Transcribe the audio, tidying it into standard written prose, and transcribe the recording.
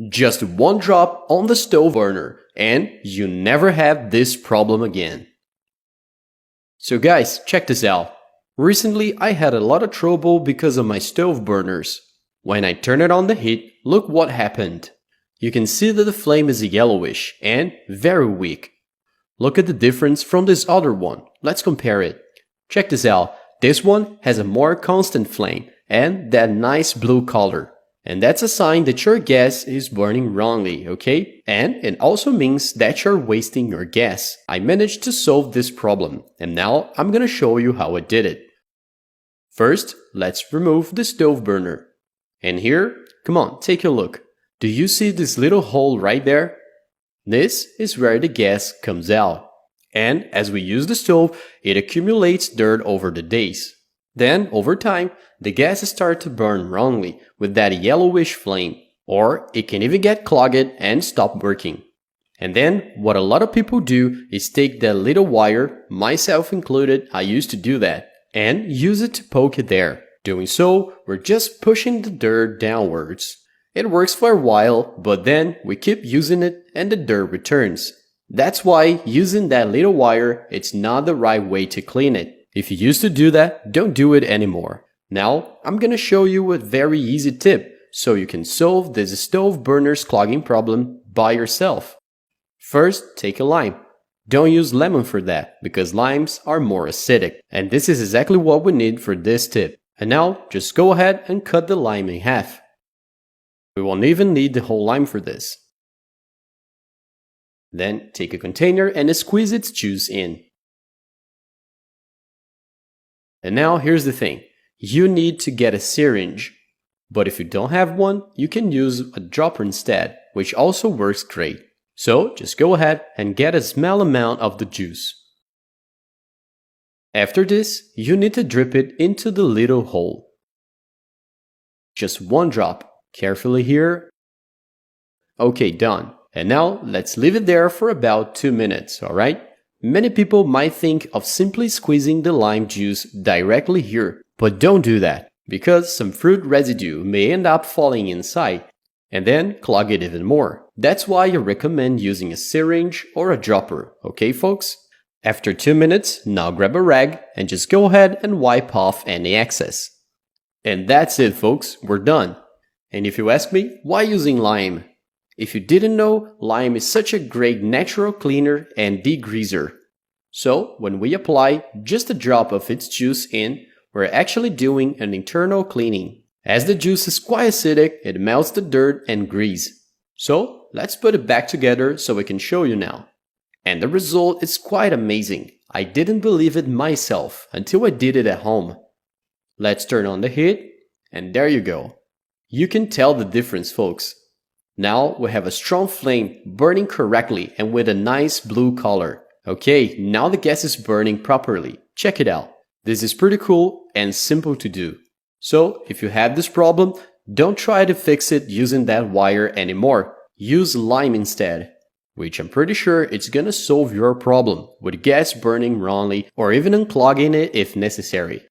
Just one drop on the stove burner and you never have this problem again. So guys, check this out. Recently I had a lot of trouble because of my stove burners. When I turn it on the heat, look what happened. You can see that the flame is yellowish and very weak. Look at the difference from this other one. Let's compare it. Check this out. This one has a more constant flame and that nice blue color. And that's a sign that your gas is burning wrongly, okay? And it also means that you're wasting your gas. I managed to solve this problem, and now I'm gonna show you how I did it. First, let's remove the stove burner. And here, come on, take a look. Do you see this little hole right there? This is where the gas comes out. And as we use the stove, it accumulates dirt over the days. Then, over time, the gas starts to burn wrongly with that yellowish flame, or it can even get clogged and stop working. And then, what a lot of people do is take that little wire, myself included, I used to do that, and use it to poke it there. Doing so, we're just pushing the dirt downwards. It works for a while, but then we keep using it and the dirt returns. That's why using that little wire, it's not the right way to clean it. If you used to do that, don't do it anymore. Now, I'm gonna show you a very easy tip so you can solve this stove burner's clogging problem by yourself. First, take a lime. Don't use lemon for that, because limes are more acidic. And this is exactly what we need for this tip. And now, just go ahead and cut the lime in half. We won't even need the whole lime for this. Then, take a container and squeeze its juice in. And now here's the thing, you need to get a syringe, but if you don't have one, you can use a dropper instead, which also works great. So just go ahead and get a small amount of the juice. After this, you need to drip it into the little hole. Just one drop, carefully here. Okay, done. And now let's leave it there for about 2 minutes, alright? Many people might think of simply squeezing the lime juice directly here, but don't do that, because some fruit residue may end up falling inside, and then clog it even more. That's why I recommend using a syringe or a dropper, okay folks? After 2 minutes, now grab a rag and just go ahead and wipe off any excess. And that's it folks, we're done. And if you ask me, why using lime? If you didn't know, lime is such a great natural cleaner and degreaser. So, when we apply just a drop of its juice in, we're actually doing an internal cleaning. As the juice is quite acidic, it melts the dirt and grease. So, let's put it back together so I can show you now. And the result is quite amazing. I didn't believe it myself until I did it at home. Let's turn on the heat, and there you go. You can tell the difference, folks. Now we have a strong flame burning correctly and with a nice blue color. Okay, now the gas is burning properly. Check it out. This is pretty cool and simple to do. So, if you have this problem, don't try to fix it using that wire anymore. Use lime instead, which I'm pretty sure it's gonna solve your problem with gas burning wrongly or even unclogging it if necessary.